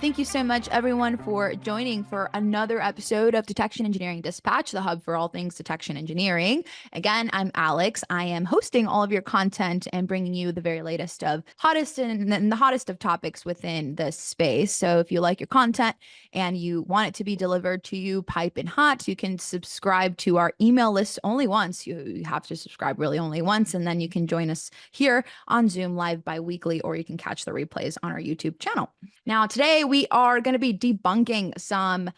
Thank you so much, everyone, for joining for another episode of Detection Engineering Dispatch, the hub for all things detection engineering. Again, I'm Alex. I am hosting all of your content and bringing you the very latest of hottest and the hottest of topics within this space. So if you like your content and you want it to be delivered to you piping hot, you can subscribe to our email list only once. You have to subscribe really only once, and then you can join us here on Zoom live bi-weekly, or you can catch the replays on our YouTube channel. Now, today we are going to be debunking some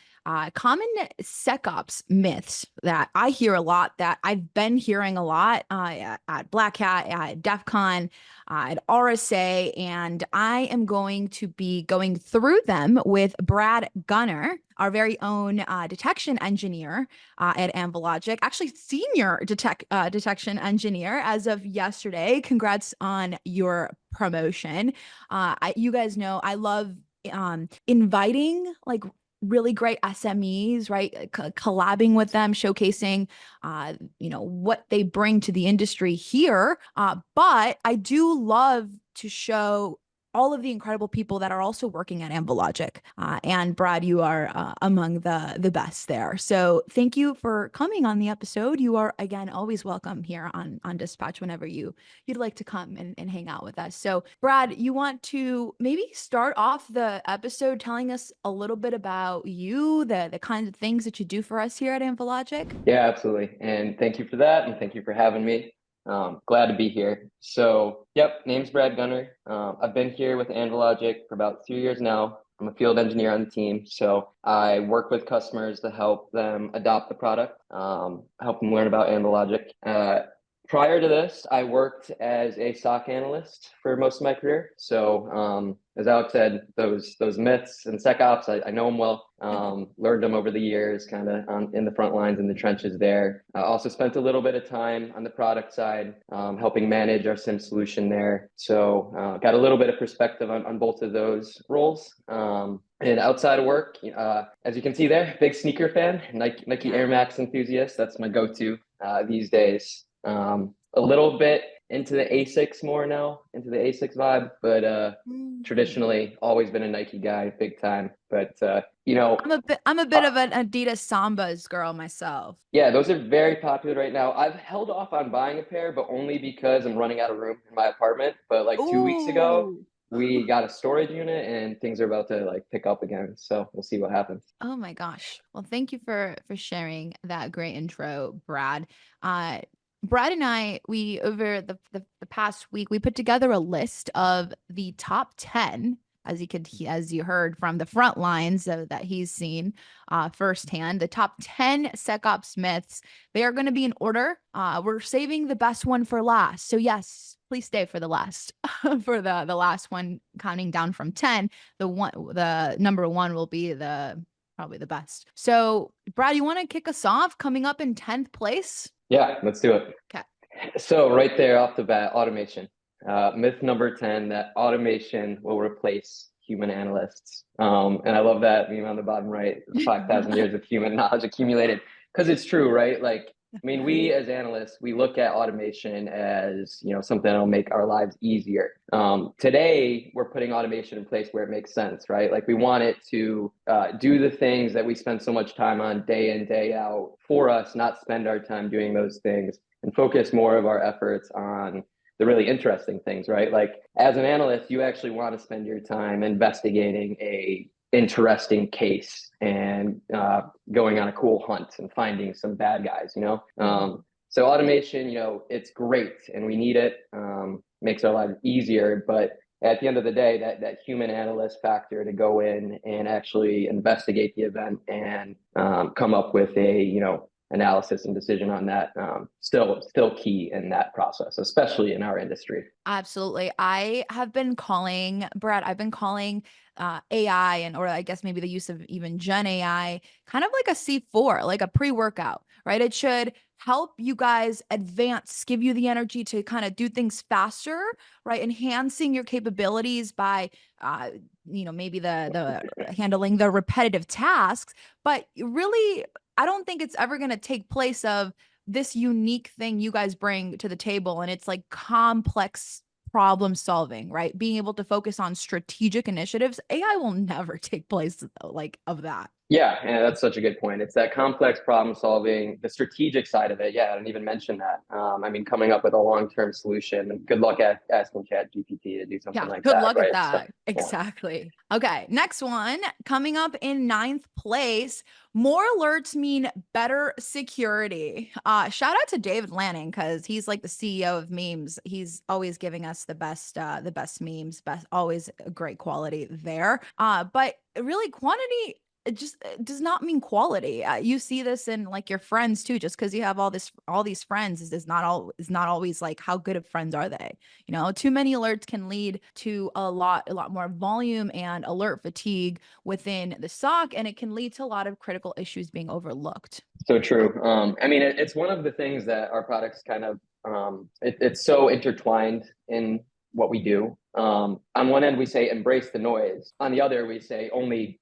common SecOps myths that I hear a lot, that I've been hearing a lot at Black Hat, at DEF CON, at RSA, and I am going to be going through them with Brad Gunner, our very own detection engineer at Anvilogic, actually senior detection engineer as of yesterday. Congrats on your promotion. You guys know I love inviting like really great SMEs, right? Collabing with them, showcasing, what they bring to the industry here. But I do love to show all of the incredible people that are also working at Anvilogic. And Brad, you are among the best there. So thank you for coming on the episode. You are, again, always welcome here on Dispatch whenever you'd like to come and hang out with us. So Brad, you want to maybe start off the episode telling us a little bit about you, the kinds of things that you do for us here at Anvilogic? Yeah, absolutely. And thank you for that. And thank you for having me. Glad to be here. So, name's Brad Gunner. I've been here with Anvilogic for about 2 years now. I'm a field engineer on the team. So I work with customers to help them adopt the product, help them learn about Anvilogic. Prior to this, I worked as a SOC analyst for most of my career. So as Alex said, those myths and SecOps, I know them well. Learned them over the years, kind of in the front lines, in the trenches there. I also spent a little bit of time on the product side, helping manage our SIM solution there. So got a little bit of perspective on both of those roles. And outside of work, as you can see there, big sneaker fan, Nike Air Max enthusiast. That's my go-to these days. A little bit into the ASICs more now, into the ASICs vibe, but traditionally always been a Nike guy, big time. But I'm a bit of an Adidas Sambas girl myself. Yeah, those are very popular right now. I've held off on buying a pair, but only because I'm running out of room in my apartment. But like 2 weeks ago, we got a storage unit and things are about to like pick up again. So we'll see what happens. Oh my gosh. Well, thank you for sharing that great intro, Brad. Brad and I, we over the past week, we put together a list of the top 10, as you heard from the front lines that he's seen firsthand, the top 10 SecOps myths. They are going to be in order. We're saving the best one for last. So yes, please stay for the last, for the last one, counting down from 10. The number one will be probably the best. So Brad, you want to kick us off coming up in 10th place? Yeah, let's do it. Okay. So right there off the bat, automation. Myth number 10, that automation will replace human analysts. And I love that meme on the bottom right, 5,000 years of human knowledge accumulated, because it's true, right? Like, I mean, we as analysts, we look at automation as, something that'll make our lives easier. Today, we're putting automation in place where it makes sense, right? Like we want it to do the things that we spend so much time on day in, day out for us, not spend our time doing those things and focus more of our efforts on the really interesting things, right? Like as an analyst, you actually want to spend your time investigating a interesting case and going on a cool hunt and finding some bad guys, So automation, it's great and we need it, makes our lives easier, but at the end of the day, that human analyst factor to go in and actually investigate the event and come up with a, analysis and decision on that, still key in that process, especially in our industry. Absolutely. Brad, I've been calling AI or I guess maybe the use of even Gen AI kind of like a C4, like a pre-workout, right? It should help you guys advance, give you the energy to kind of do things faster, right? Enhancing your capabilities by, maybe the handling the repetitive tasks, but really, I don't think it's ever going to take place of this unique thing you guys bring to the table. And it's like complex problem solving, right? Being able to focus on strategic initiatives. AI will never take place like of that. Yeah, and that's such a good point. It's that complex problem solving, the strategic side of it. Yeah, I didn't even mention that. I mean, coming up with a long-term solution. And good luck at asking Chat GPT to do something Yeah, like good that, luck at right? So, that. yeah. Exactly. Okay, next one coming up in ninth place. More alerts mean better security. Shout out to David Lanning because he's like the CEO of memes. He's always giving us the best memes, best always great quality there. But really, quantity it just it does not mean quality. You see this in like your friends too. Just because you have all these friends is not always like how good of friends are they. You know, too many alerts can lead to a lot more volume and alert fatigue within the SOC, and it can lead to a lot of critical issues being overlooked. So true. I mean, it's one of the things that our products kind of, it's so intertwined in what we do. On one end, we say embrace the noise. On the other, we say only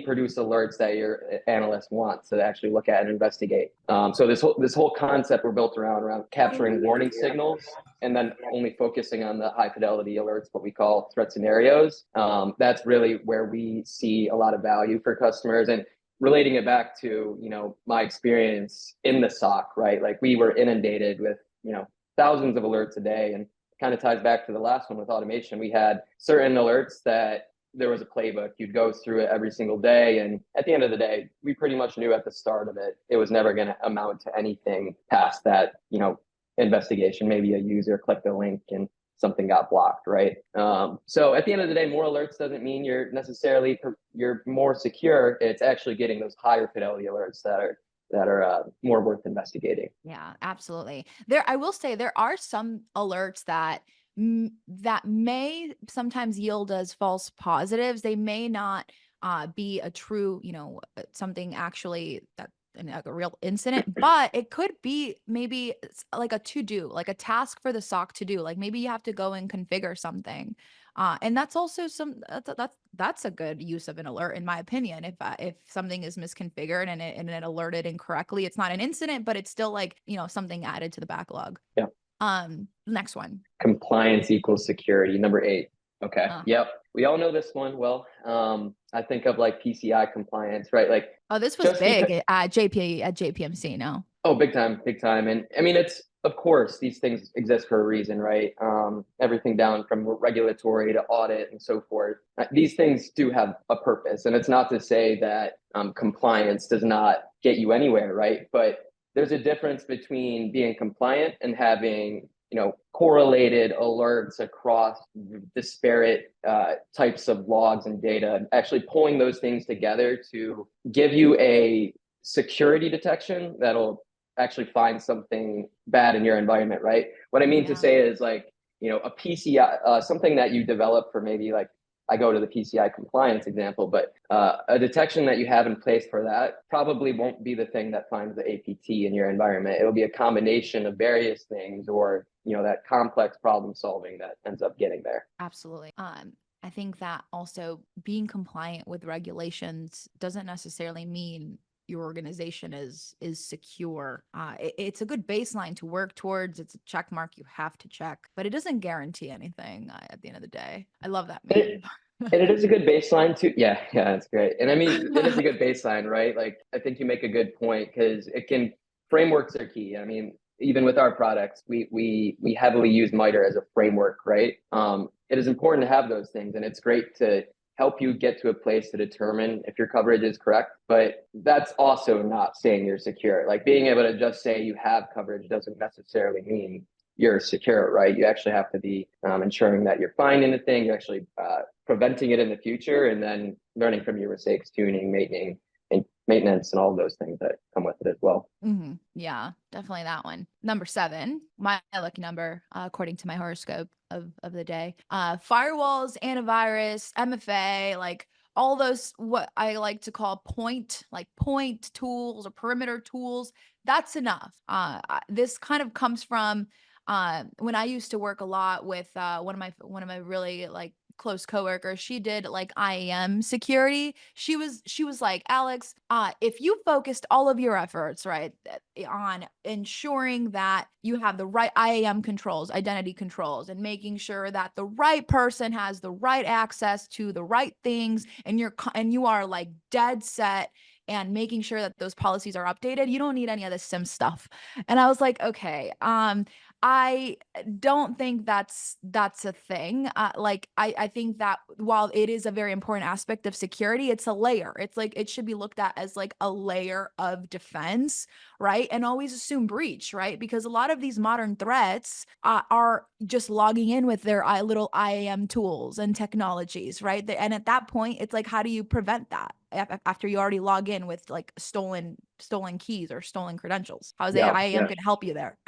produce alerts that your analyst wants to actually look at and investigate. So this whole concept we're built around capturing warning signals and then only focusing on the high fidelity alerts, what we call threat scenarios. That's really where we see a lot of value for customers. And relating it back to, my experience in the SOC, right? Like we were inundated with, thousands of alerts a day, and kind of ties back to the last one with automation. We had certain alerts that there was a playbook. You'd go through it every single day. And at the end of the day, we pretty much knew at the start of it, it was never going to amount to anything past that, investigation. Maybe a user clicked a link and something got blocked, right? So at the end of the day, more alerts doesn't mean you're more secure. It's actually getting those higher fidelity alerts that are more worth investigating. Yeah, absolutely. I will say there are some alerts that that may sometimes yield as false positives. They may not be a true, something actually that like a real incident, but it could be maybe like a to do, like a task for the SOC to do. Like maybe you have to go and configure something. And that's also that's a good use of an alert, in my opinion. If something is misconfigured and it alerted incorrectly, it's not an incident, but it's still like something added to the backlog. Yeah. Next one. Compliance equals security. Number 8. Okay. Yep. We all know this one. Well, I think of like PCI compliance, right? Like, Oh, this was just big because, at JPMC. No. oh, big time, big time. And I mean, it's, of course, these things exist for a reason, right? Everything down from regulatory to audit and so forth. These things do have a purpose. And it's not to say that compliance does not get you anywhere, right? But there's a difference between being compliant and having, correlated alerts across disparate types of logs and data, actually pulling those things together to give you a security detection that'll actually find something bad in your environment, right? What I mean to Yeah. say is like, a PCI, something that you develop for maybe like, I go to the PCI compliance example, but a detection that you have in place for that probably won't be the thing that finds the APT in your environment. It'll be a combination of various things, or that complex problem solving that ends up getting there. Absolutely. I think that also being compliant with regulations doesn't necessarily mean your organization is secure. It's a good baseline to work towards. It's a check mark you have to check, but it doesn't guarantee anything at the end of the day. I love that meme. And it is a good baseline too. Yeah, that's great. And I mean, it is a good baseline, right? Like, I think you make a good point because frameworks are key. I mean, even with our products, we heavily use MITRE as a framework, right? It is important to have those things, and it's great to help you get to a place to determine if your coverage is correct. But that's also not saying you're secure. Like, being able to just say you have coverage doesn't necessarily mean you're secure, right? You actually have to be ensuring that you're finding the thing, you're actually preventing it in the future, and then learning from your mistakes, tuning, maintenance, and all of those things that come with it as well. Mm-hmm. Yeah, definitely that one. Number 7, my lucky number, according to my horoscope of the day. Firewalls, antivirus, MFA, like all those what I like to call point tools or perimeter tools. That's enough. This kind of comes from when I used to work a lot with one of my really like close coworker, she did like IAM security. She was like, Alex, if you focused all of your efforts, right, on ensuring that you have the right IAM controls, identity controls, and making sure that the right person has the right access to the right things, and you are like dead set and making sure that those policies are updated, you don't need any of this sim stuff. And I was like, okay, I don't think that's a thing. Like I think that while it is a very important aspect of security, it's a layer. It's like it should be looked at as like a layer of defense, right? And always assume breach, right? Because a lot of these modern threats are just logging in with their little IAM tools and technologies, right? And at that point, it's like, how do you prevent that after you already log in with like stolen keys or stolen credentials? How's Yeah, IAM yeah. going to help you there?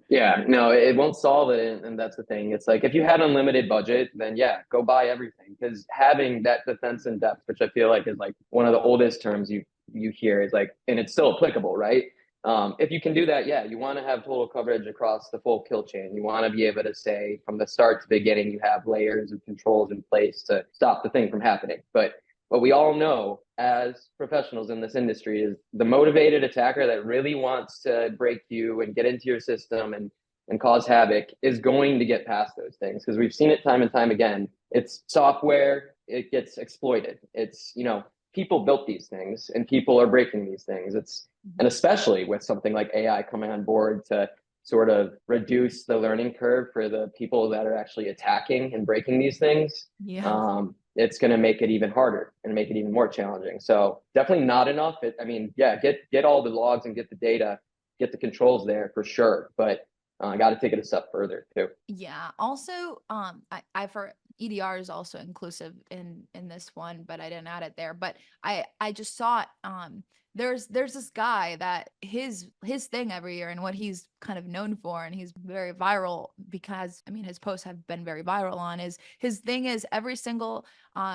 Yeah, no, it won't solve it, and that's the thing. It's like if you had unlimited budget, then yeah, go buy everything. Because having that defense in depth, which I feel like is like one of the oldest terms you hear, is like, and it's still applicable, right? If you can do that, yeah, you want to have total coverage across the full kill chain. You want to be able to say from the start to the beginning, you have layers of controls in place to stop the thing from happening. But what we all know as professionals in this industry is the motivated attacker that really wants to break you and get into your system and cause havoc is going to get past those things, because we've seen it time and time again. It's software, it gets exploited. It's, people built these things and people are breaking these things. And especially with something like AI coming on board to sort of reduce the learning curve for the people that are actually attacking and breaking these things. Yeah. It's going to make it even harder and make it even more challenging. So definitely not enough. Yeah, get all the logs and get the data, get the controls there for sure. But I got to take it a step further too. Yeah. Also, I for EDR is also inclusive in this one, but I didn't add it there. But I just saw it. There's this guy that his thing every year and what he's kind of known for, and he's very viral because I mean his posts have been very viral on, is his thing is every single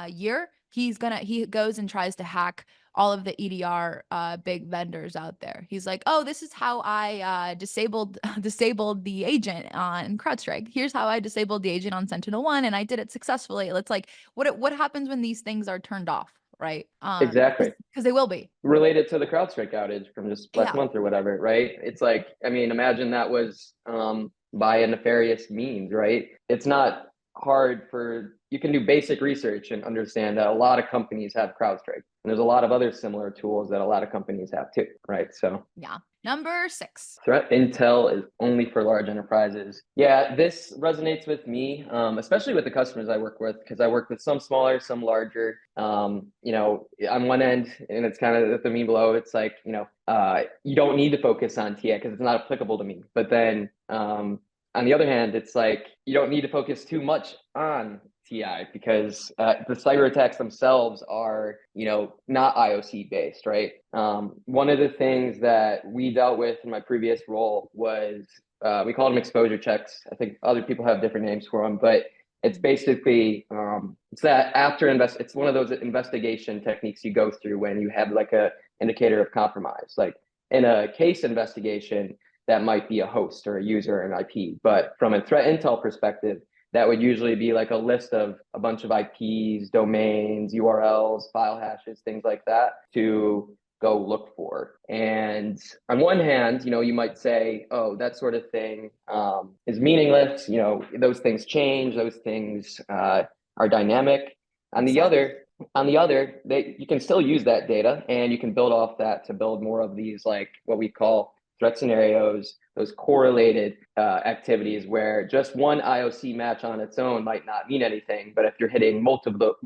year he goes and tries to hack all of the EDR big vendors out there. He's like, oh, this is how I disabled the agent on CrowdStrike. Here's how I disabled the agent on Sentinel-1, and I did it successfully. It's like, what happens when these things are turned off, right? Exactly. Because they will be. Related to the CrowdStrike outage from just last Yeah. month or whatever, right? It's like, I mean, imagine that was by a nefarious means, right? It's not hard you can do basic research and understand that a lot of companies have CrowdStrike. And there's a lot of other similar tools that a lot of companies have too, right? So Yeah. Number 6. threat intel is only for large enterprises. Yeah, this resonates with me, especially with the customers I work with, because I work with some smaller, some larger. On one end, and it's kind of the meme below, it's like, you don't need to focus on TI because it's not applicable to me. But then on the other hand, it's like you don't need to focus too much on TI because the cyber attacks themselves are, not IOC based, right? One of the things that we dealt with in my previous role was we called them exposure checks. I think other people have different names for them, but it's basically it's that it's one of those investigation techniques you go through when you have like a indicator of compromise. Like in a case investigation, that might be a host or a user or an IP, but from a threat intel perspective, that would usually be like a list of a bunch of IPs, domains, URLs, file hashes, things like that to go look for. And on one hand, you might say, oh, that sort of thing is meaningless. Those things change. Those things are dynamic. On the other, you can still use that data and you can build off that to build more of these, like what we call threat scenarios, those correlated activities where just one IOC match on its own might not mean anything. But if you're hitting multiple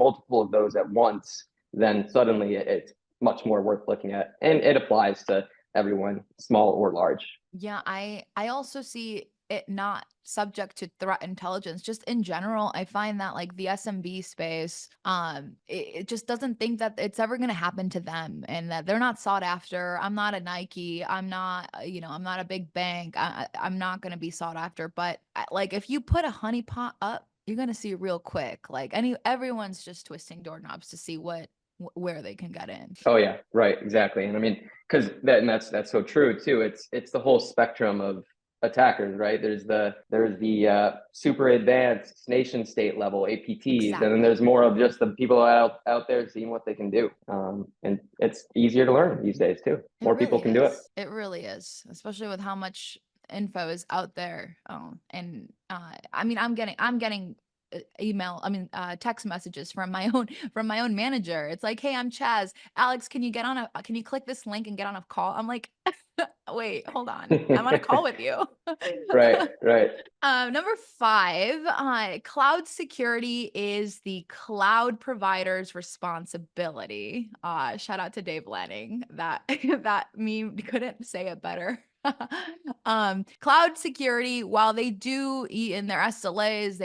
of those at once, then suddenly it's much more worth looking at. And it applies to everyone, small or large. Yeah, I also see it not subject to threat intelligence. Just in general, I find that like the SMB space, it just doesn't think that it's ever going to happen to them and that they're not sought after. I'm not a Nike. I'm not, I'm not a big bank. I'm not going to be sought after. But like if you put a honeypot up, you're going to see real quick. Like everyone's just twisting doorknobs to see where they can get in. Oh yeah, right, exactly. And I mean, because that's so true too. It's the whole spectrum of attackers, right? There's the super advanced nation state level APTs, and then there's Exactly. more of just the people out there seeing what they can do. And it's easier to learn these days too. It More people really can do it. is. It really is, especially with how much info is out there. And I mean, I'm getting email, text messages from my own manager. It's like, hey, I'm Chaz. Alex, can you click this link and get on a call? I'm like, wait, hold on. I'm on a call with you. Right, right. Number five, cloud security is the cloud provider's responsibility. Shout out to Dave Lanning. That that meme couldn't say it better. Cloud security, while they do eat in their SLAs,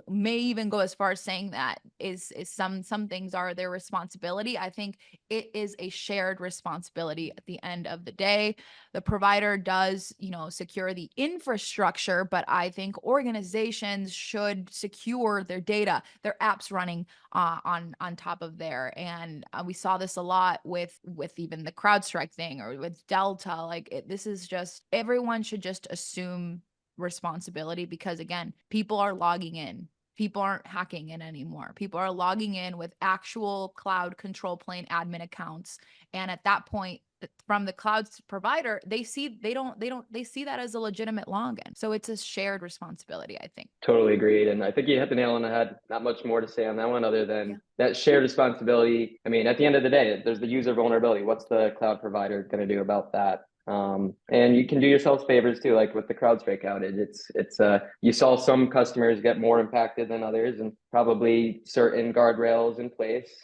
may even go as far as saying that is some things are their responsibility. I think it is a shared responsibility at the end of the day. The provider does, secure the infrastructure, but I think organizations should secure their data, their apps running on top of there. And we saw this a lot with even the CrowdStrike thing or with Delta. This is just, everyone should just assume responsibility, because again, people are logging in. People aren't hacking in anymore. People are logging in with actual cloud control plane admin accounts. And at that point, from the cloud provider, they see that as a legitimate login. So it's a shared responsibility, I think. Totally agreed. And I think you hit the nail on the head. Not much more to say on that one other Yeah. than that shared responsibility. I mean, at the end of the day, there's the user vulnerability. What's the cloud provider going to do about that? And you can do yourselves favors too, like with the CrowdStrike outage. It's you saw some customers get more impacted than others, and probably certain guardrails in place.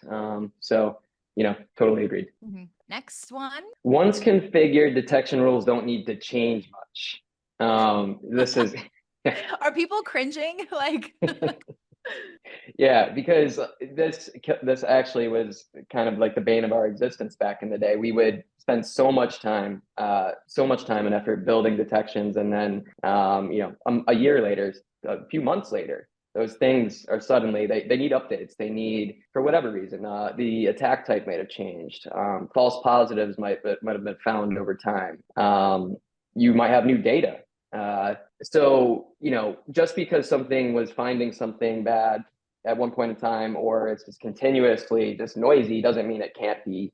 So, totally agreed. Mm-hmm. Next one. Once configured, detection rules don't need to change much. This is Are people cringing? Yeah, because this actually was kind of like the bane of our existence back in the day. We would spend so much time and effort building detections, and then a year later, a few months later, those things are suddenly they need updates. They need, for whatever reason, the attack type might have changed. False positives might have been found over time. You might have new data. So, just because something was finding something bad at one point in time, or it's just continuously just noisy, doesn't mean it can't be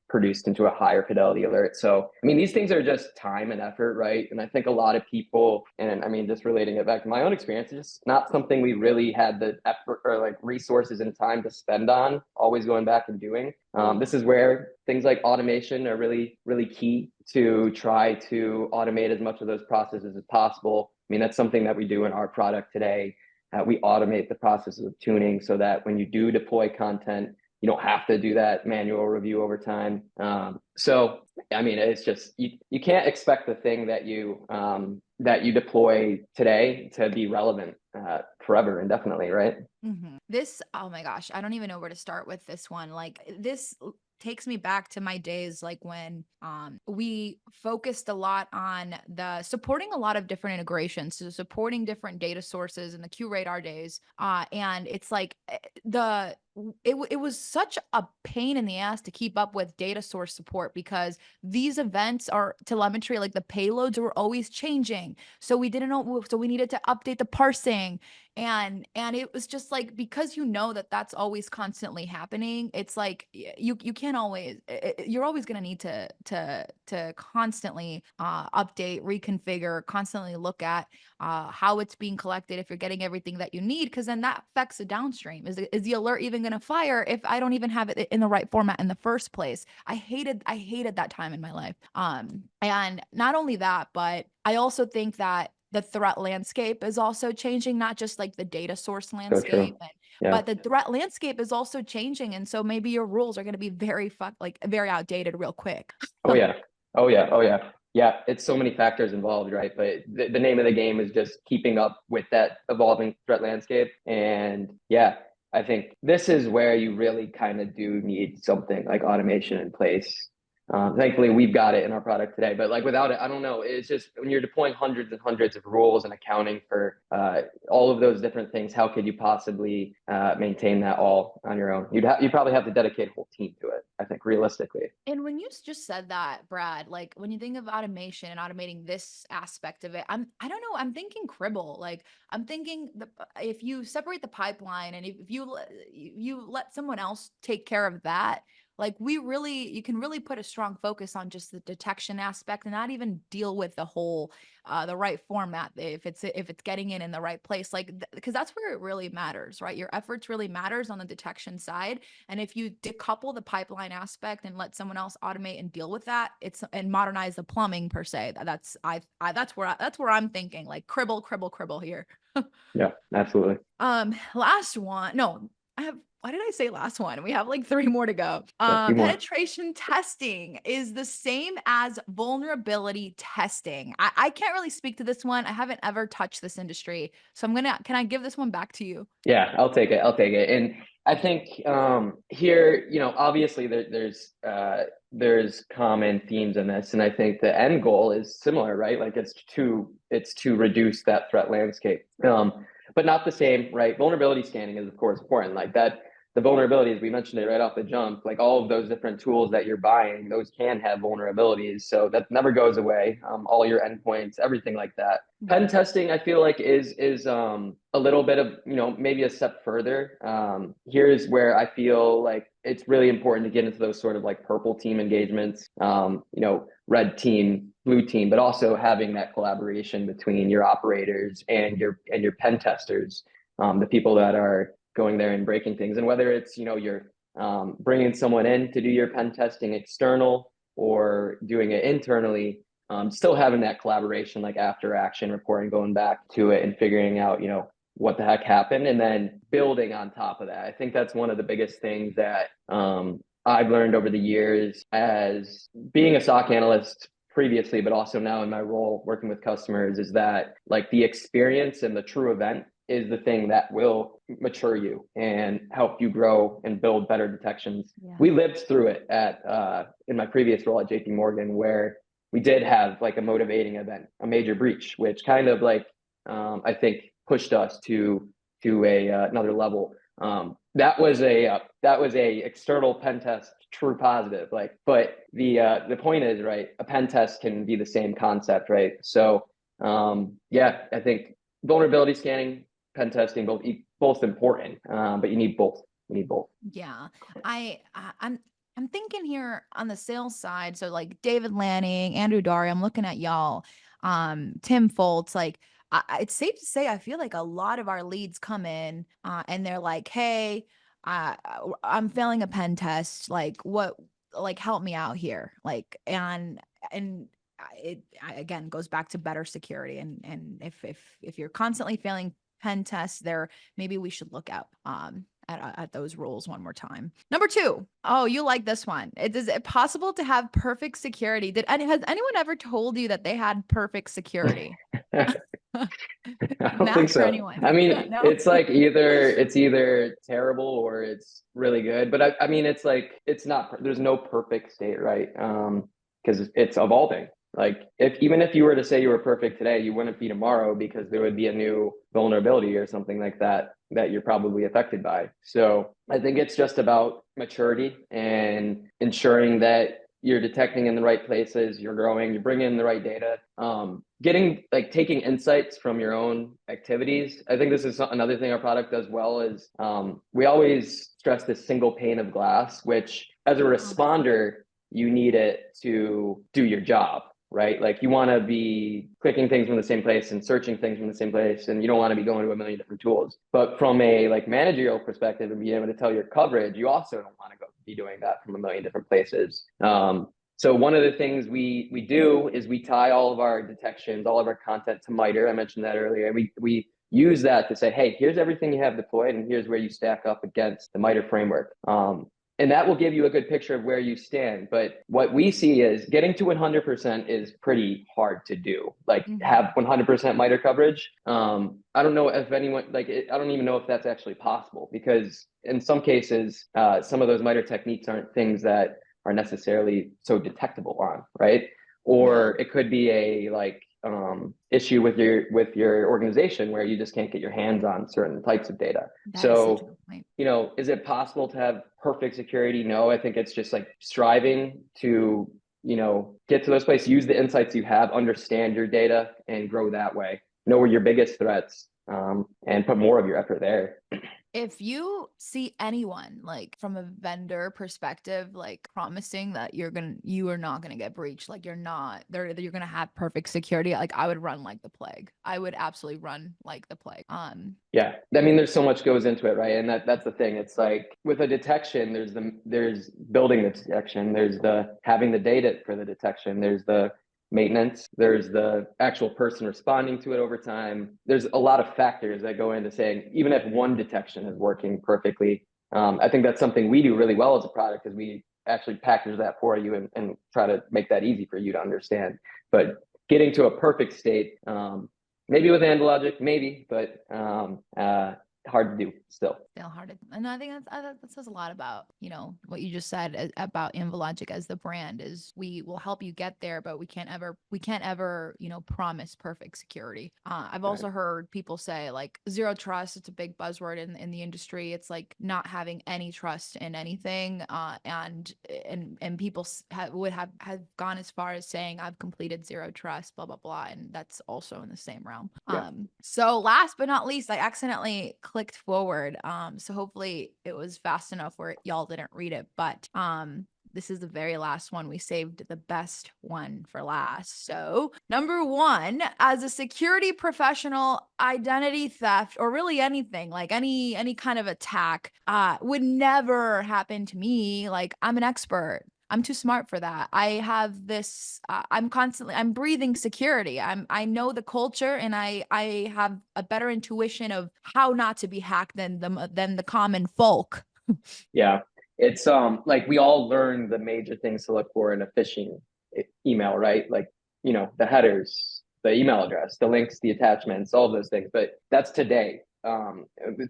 produced into a higher fidelity alert. So, I mean, these things are just time and effort, right? And I think a lot of people, and I mean, just relating it back to my own experience, it's just not something we really had the effort or like resources and time to spend on, always going back and doing. This is where things like automation are really, really key to try to automate as much of those processes as possible. I mean, that's something that we do in our product today. We automate the processes of tuning so that when you do deploy content, you don't have to do that manual review over time. So, I mean, it's just, you can't expect the thing that you deploy today to be relevant forever, indefinitely, right? Mm-hmm. This, oh my gosh, I don't even know where to start with this one. This takes me back to my days when we focused a lot on the supporting a lot of different integrations, so supporting different data sources in the QRadar days. And it's it was such a pain in the ass to keep up with data source support, because these events are telemetry, like the payloads were always changing. So we didn't know, so we needed to update the parsing. And it was just because that's always constantly happening, it's you can't always, you're always going to need to constantly update, reconfigure, constantly look at how it's being collected, if you're getting everything that you need, because then that affects the downstream. Is the alert even going to fire if I don't even have it in the right format in the first place? I hated that time in my life. And not only that, but I also think that the threat landscape is also changing, not just the data source So true. landscape, Yeah. but the threat landscape is also changing. And so maybe your rules are going to be very very outdated real quick. Oh yeah. Oh yeah. Oh yeah. Yeah. It's so many factors involved, right? But the name of the game is just keeping up with that evolving threat landscape. And yeah, I think this is where you really kind of do need something like automation in place. Thankfully, we've got it in our product today, but like without it, I don't know. It's just when you're deploying hundreds and hundreds of rules and accounting for all of those different things, how could you possibly maintain that all on your own? You'd probably have to dedicate a whole team to it, I think, realistically. And when you just said that, Brad, like when you think of automation and automating this aspect of it, I don't know, I'm thinking Cribble. Like I'm thinking if you separate the pipeline and if you let someone else take care of that, like you can really put a strong focus on just the detection aspect and not even deal with the whole the right format if it's getting in the right place, like because that's where it really matters, right? Your efforts really matters on the detection side. And if you decouple the pipeline aspect and let someone else automate and deal with that, it's and modernize the plumbing per se. That's where I'm thinking like cribble here. Yeah, absolutely. Last one. No, I have why did I say last one? We have like three more to go. Yeah, a few more. Penetration testing is the same as vulnerability testing. I can't really speak to this one. I haven't ever touched this industry. So can I give this one back to you? Yeah, I'll take it. I'll take it. And I think here, obviously there's common themes in this, and I think the end goal is similar, right? Like it's to reduce that threat landscape, but not the same, right? Vulnerability scanning is of course important, like that. The vulnerabilities, we mentioned it right off the jump, like all of those different tools that you're buying, those can have vulnerabilities. So that never goes away. All your endpoints, everything like that. Pen testing, I feel like is a little bit of, maybe a step further. Here's where I feel like it's really important to get into those sort of like purple team engagements, red team, blue team, but also having that collaboration between your operators and your pen testers, the people that are going there and breaking things. And whether it's, you're bringing someone in to do your pen testing external or doing it internally, still having that collaboration, like after action reporting, going back to it and figuring out, what the heck happened, and then building on top of that. I think that's one of the biggest things that I've learned over the years as being a SOC analyst previously, but also now in my role working with customers, is that like the experience and the true event is the thing that will mature you and help you grow and build better detections. Yeah. We lived through it in my previous role at JP Morgan, where we did have like a motivating event, a major breach, which kind of like I think pushed us to another level. That was a external pen test, true positive. Like, but the point is, right, a pen test can be the same concept, right? So yeah, I think vulnerability scanning, pen testing, both important, but you need both. Yeah, I'm thinking here on the sales side. So like David Lanning, Andrew Dari, I'm looking at y'all, Tim Foltz, like it's safe to say, I feel like a lot of our leads come in and they're like, hey, I'm failing a pen test. Like help me out here. Like, and it again goes back to better security. And if you're constantly failing pen tests there, maybe we should look up at those rules one more time. Number 2. Oh, you like this one. Is it possible to have perfect security? Has anyone ever told you that they had perfect security? I don't think so. Anyone? I mean, No? it's like it's either terrible or it's really good. But I mean, it's like it's not. There's no perfect state, right? Because it's evolving. Like even if you were to say you were perfect today, you wouldn't be tomorrow, because there would be a new vulnerability or something like that you're probably affected by. So I think it's just about maturity and ensuring that you're detecting in the right places, you're growing, you're bringing in the right data, taking insights from your own activities. I think this is another thing our product does well is we always stress this single pane of glass, which as a responder, you need it to do your job, right? Like you want to be clicking things from the same place and searching things from the same place, and you don't want to be going to a million different tools. But from a like managerial perspective and being able to tell your coverage, you also don't want to be doing that from a million different places. So one of the things we do is we tie all of our detections, all of our content to MITRE. I mentioned that earlier. And we use that to say, hey, here's everything you have deployed, and here's where you stack up against the MITRE framework. And that will give you a good picture of where you stand. But what we see is getting to 100% is pretty hard to do. Like have 100% MITRE coverage. I don't know if anyone, I don't even know if that's actually possible, because in some cases, some of those MITRE techniques aren't things that are necessarily so detectable on, right? Yeah, Or it could be a issue with your organization where you just can't get your hands on certain types of data. that is such a So, good point. is it possible to have perfect security? No, I think it's just like striving to, get to those places, use the insights you have, understand your data, and grow that way. Know where your biggest threats, and put more of your effort there. If you see anyone like from a vendor perspective, like promising that you are not gonna get breached, like you're gonna have perfect security, like I would run like the plague. I would absolutely run like the plague. Yeah, I mean, there's so much goes into it, right? And that's the thing. It's like with a detection, there's building the detection, there's the having the data for the detection, there's the maintenance, there's the actual person responding to it over time. There's a lot of factors that go into saying even if one detection is working perfectly. I think that's something we do really well as a product, is we actually package that for you and try to make that easy for you to understand. But getting to a perfect state, maybe with Anvilogic, maybe, but hard to do still. Still hard to, and I think that says a lot about what you just said about Anvilogic as the brand. Is we will help you get there, but we can't ever promise perfect security. I've Right. also heard people say like zero trust. It's a big buzzword in the industry. It's like not having any trust in anything, and people would have gone as far as saying I've completed zero trust, blah blah blah, and that's also in the same realm. Yeah. So last but not least, I accidentally clicked forward. So hopefully it was fast enough where y'all didn't read it, but this is the very last one. We saved the best one for last. So, number one, as a security professional, identity theft or really anything, like any kind of attack, would never happen to me. Like I'm an expert. I'm too smart for that. I have this I'm breathing security. I know the culture, and I have a better intuition of how not to be hacked than the common folk. Yeah. It's like we all learn the major things to look for in a phishing email, right? Like, the headers, the email address, the links, the attachments, all of those things. But that's today.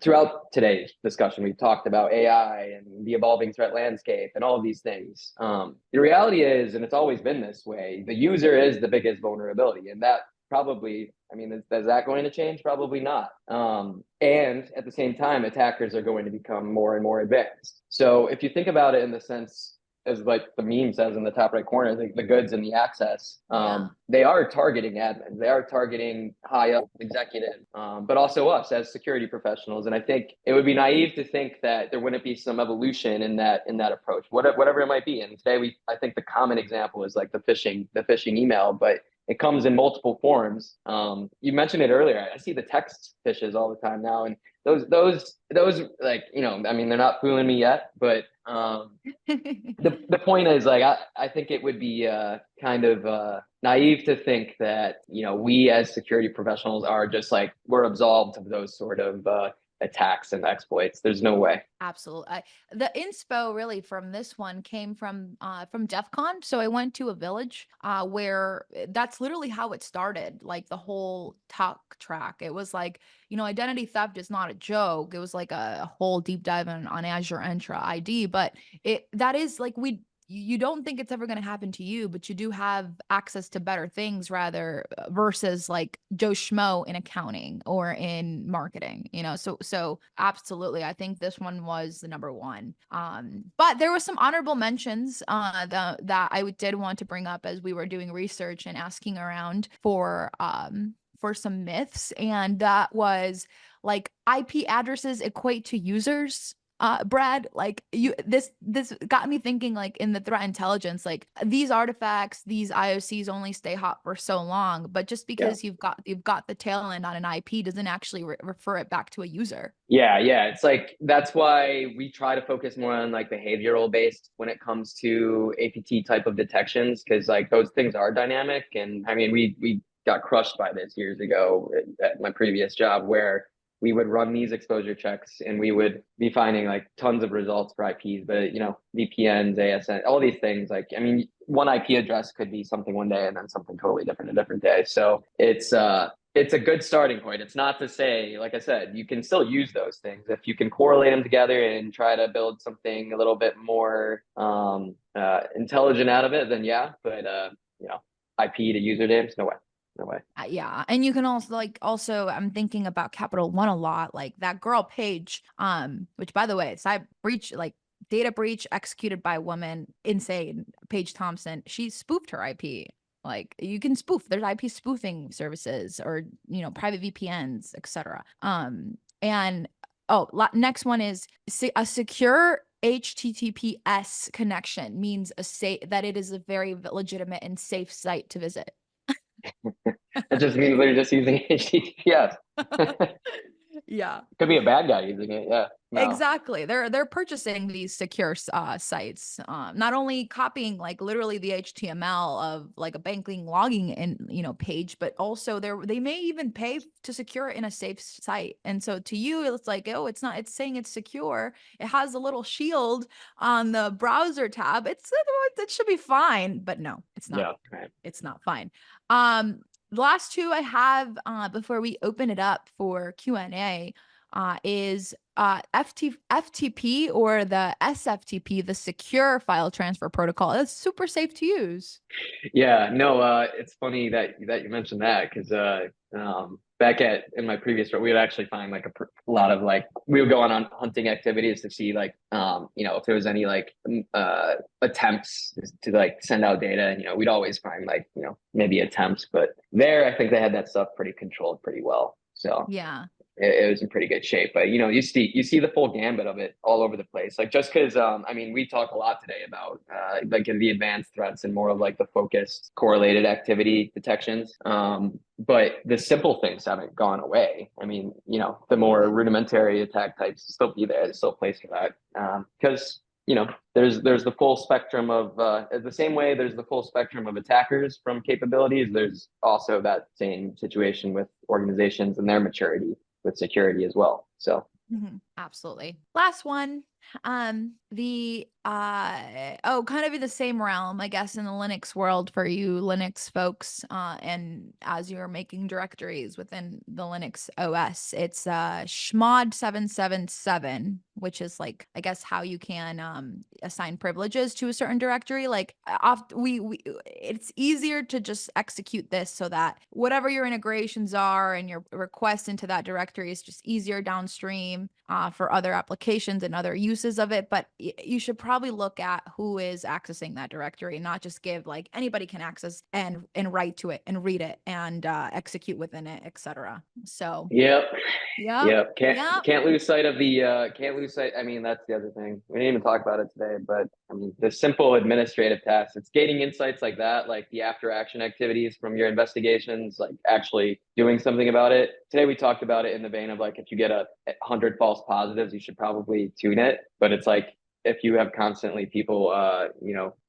Throughout today's discussion, we've talked about AI and the evolving threat landscape and all of these things. The reality is, and it's always been this way, the user is the biggest vulnerability. And that probably, I mean, is that going to change? Probably not. And at the same time, attackers are going to become more and more advanced. So if you think about it in the sense, as like the meme says in the top right corner, the goods and the access, Yeah. they are targeting admins, they are targeting high up executives, but also us as security professionals. And I think it would be naive to think that there wouldn't be some evolution in that approach, whatever it might be. And today, I think the common example is like the phishing email, but it comes in multiple forms. You mentioned it earlier. I see the text phishes all the time now, and those like, I mean, they're not fooling me yet, but the point is, like, I think it would be kind of naive to think that we as security professionals are just like we're absolved of those sort of attacks and exploits. There's no way. Absolutely. The inspo really from this one came from DEF CON. So I went to a village where that's literally how it started, like the whole talk track. It was like, identity theft is not a joke. It was like a whole deep dive on Azure Entra ID, but that is like you don't think it's ever going to happen to you, but you do have access to better things rather versus like Joe Schmo in accounting or in marketing, so absolutely. I think this one was the number one. But there was some honorable mentions that I did want to bring up as we were doing research and asking around for some myths. And that was like IP addresses equate to users. Brad, like this got me thinking, like in the threat intelligence, like these artifacts, these IOCs only stay hot for so long, but just Yeah. because you've got the tail end on an IP doesn't actually refer it back to a user. Yeah. It's like that's why we try to focus more on like behavioral based when it comes to APT type of detections, because like those things are dynamic. And I mean, we got crushed by this years ago at my previous job, where we would run these exposure checks and we would be finding like tons of results for IPs, but VPNs, ASN, all these things. Like, I mean, one IP address could be something one day and then something totally different a different day. So it's it's a good starting point. It's not to say, like I said, you can still use those things if you can correlate them together and try to build something a little bit more intelligent out of it. Then yeah, but you know, IP to usernames, no way, no way. Yeah, and you can also I'm thinking about Capital One a lot, like that girl Paige, which by the way, cyber breach, like data breach executed by a woman, insane. Paige Thompson, she spoofed her IP. Like you can spoof. There's IP spoofing services or private VPNs, etc. And oh, next one is a secure HTTPS connection means that it is a very legitimate and safe site to visit. It just means they're just using HTTPS. Yeah. Could be a bad guy using it. Yeah. No. Exactly. They're purchasing these secure sites, not only copying like literally the HTML of like a banking logging in page, but also they may even pay to secure it in a safe site. And so to you, it's like, oh, it's not. It's saying it's secure. It has a little shield on the browser tab. It should be fine, but no, it's not. Yeah. Right. It's not fine. The last two I have before we open it up for Q&A is FTP or the SFTP, the secure file transfer protocol. It's super safe to use. Yeah, no, it's funny that you mentioned that because back in my previous role, we would actually find like a lot of like we would go on hunting activities to see like if there was any like attempts to like send out data, and we'd always find like maybe attempts, but there I think they had that stuff pretty controlled pretty well. So Yeah. it was in pretty good shape. But you see the full gambit of it all over the place. Like just because I mean we talk a lot today about like the advanced threats and more of like the focused correlated activity detections. But the simple things haven't gone away. I mean, the more rudimentary attack types still be there. There's still a place for that. Because there's the full spectrum of the same way there's the full spectrum of attackers from capabilities. There's also that same situation with organizations and their maturity with security as well. So absolutely. Last one. The kind of in the same realm, I guess, in the Linux world for you Linux folks, and as you're making directories within the Linux OS, it's Schmod 777, which is like, I guess, how you can assign privileges to a certain directory. Like it's easier to just execute this so that whatever your integrations are and your requests into that directory is just easier downstream for other applications and other uses of it. But you should probably look at who is accessing that directory and not just give like anybody can access and write to it and read it and execute within it, etc. So yep. Can't yeah. can't lose sight of the can't lose sight. I mean, that's the other thing. We didn't even talk about it today, but I mean the simple administrative tasks, it's gaining insights like that, like the after action activities from your investigations, like actually doing something about it. Today we talked about it in the vein of like if you get 100 false positives, you should probably tune it. But it's like if you have constantly people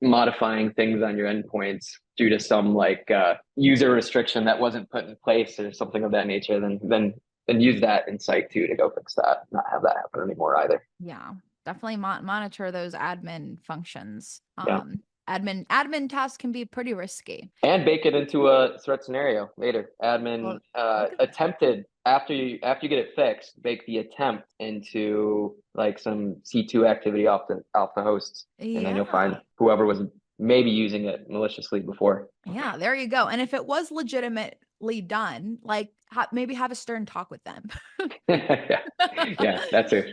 modifying things on your endpoints due to some like user restriction that wasn't put in place or something of that nature, then use that insight too to go fix that, not have that happen anymore either. Yeah, definitely monitor those admin functions. Yeah. Admin tasks can be pretty risky. And bake it into a threat scenario later. Admin attempted after you get it fixed, bake the attempt into like some C2 activity off the hosts, and then you'll find whoever was maybe using it maliciously before. Yeah, there you go. And if it was legitimately done, like maybe have a stern talk with them. yeah, that's it.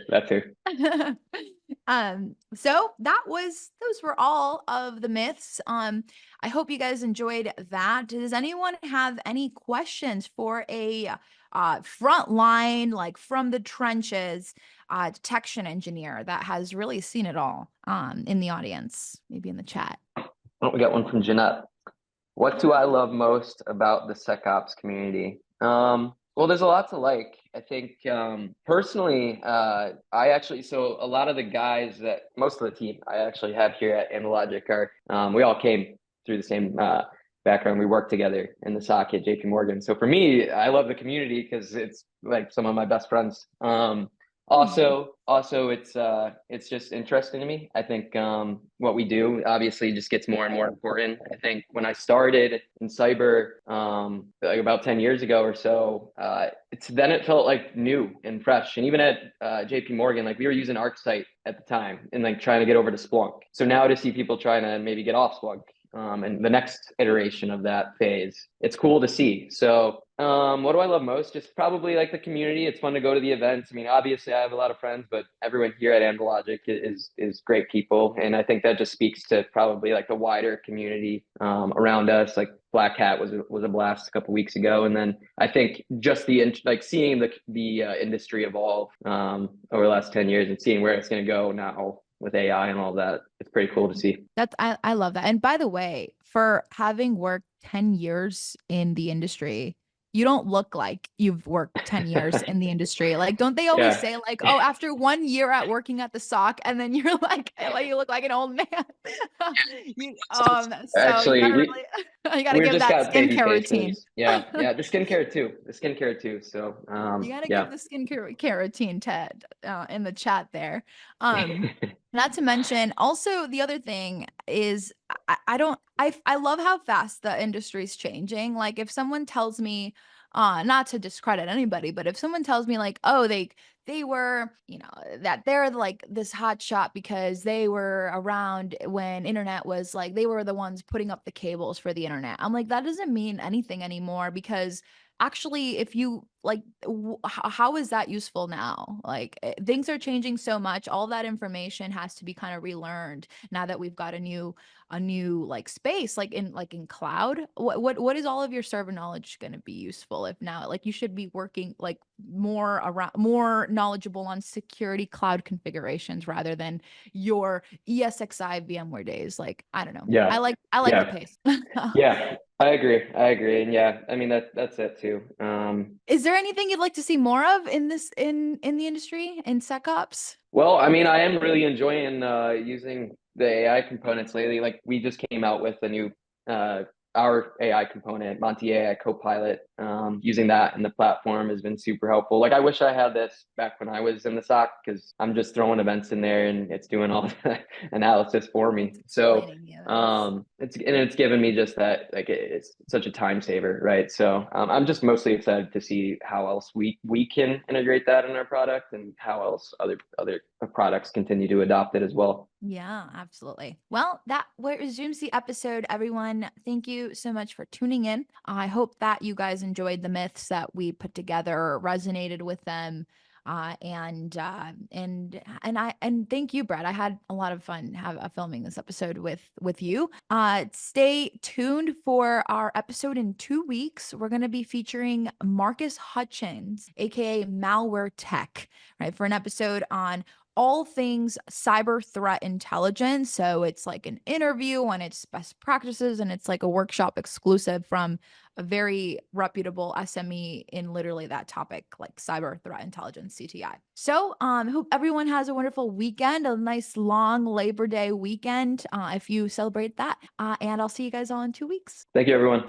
So those were all of the myths. I hope you guys enjoyed that. Does anyone have any questions for a frontline, like from the trenches, detection engineer that has really seen it all in the audience, maybe in the chat? Oh, we got one from Jeanette. What do I love most about the SecOps community? Well, there's a lot to like. I think personally, I actually, so a lot of the guys that most of the team I actually have here at Anvilogic are, we all came through the same background. We worked together in the SOC at JP Morgan. So for me, I love the community because it's like some of my best friends. Also, it's just interesting to me. I think what we do obviously just gets more and more important. I think when I started in cyber, like about 10 years ago or so, it felt like new and fresh. And even at JP Morgan, like we were using ArcSight at the time and like trying to get over to Splunk. So now to see people trying to maybe get off Splunk, and the next iteration of that phase, it's cool to see. So what do I love most? Just probably like the community. It's fun to go to the events. I mean, obviously I have a lot of friends, but everyone here at Anvilogic is great people. And I think that just speaks to probably like the wider community around us. Like Black Hat was a blast a couple weeks ago. And then I think just like seeing the industry evolve over the last 10 years and seeing where it's going to go now with AI and all that. It's pretty cool to see. I love that. And by the way, for having worked 10 years in the industry, you don't look like you've worked 10 years in the industry. Like, don't they always say like, oh, after 1 year at working at the SOC, and then you're like you look like an old man. So you Actually, gotta really, you gotta we give just that got baby skincare routine. faces. Yeah. The skincare too. So You gotta yeah. give the skincare routine, Ted, in the chat there. Not to mention, also the other thing is I love how fast the industry's changing. Like if someone tells me, not to discredit anybody, but if someone tells me like, oh, they were, that they're like this hot shot because they were around when internet was like, they were the ones putting up the cables for the internet. I'm like, that doesn't mean anything anymore because actually if you like how is that useful now? Like things are changing so much. All that information has to be kind of relearned now that we've got a new like space like in cloud. What is all of your server knowledge going to be useful if now like you should be working like more knowledgeable on security cloud configurations rather than your ESXi VMware days. Like I don't know. Yeah. I like the pace. Yeah. I agree. And yeah, I mean that's it too. Is there anything you'd like to see more of in this in the industry in SecOps? Well, I mean, I am really enjoying using the AI components lately. Like we just came out with a new our AI component, Monty AI Copilot. Using that in the platform has been super helpful. Like I wish I had this back when I was in the SOC because I'm just throwing events in there and it's doing all the analysis for me. So it's given me just that like it's such a time saver, right? So I'm just mostly excited to see how else we can integrate that in our product and how else other products continue to adopt it as well. Yeah, absolutely. Well, that resumes the episode, everyone. Thank you so much for tuning in. I hope that you guys enjoyed the myths that we put together, resonated with them. And thank you, Brett. I had a lot of fun filming this episode with you. Stay tuned for our episode in 2 weeks. We're going to be featuring Marcus Hutchins, aka Malware Tech, right, for an episode on all things cyber threat intelligence. So it's like an interview on its best practices, and it's like a workshop exclusive from a very reputable SME in literally that topic, like cyber threat intelligence, CTI. So hope everyone has a wonderful weekend, a nice long Labor Day weekend if you celebrate that. And I'll see you guys all in 2 weeks. Thank you, everyone.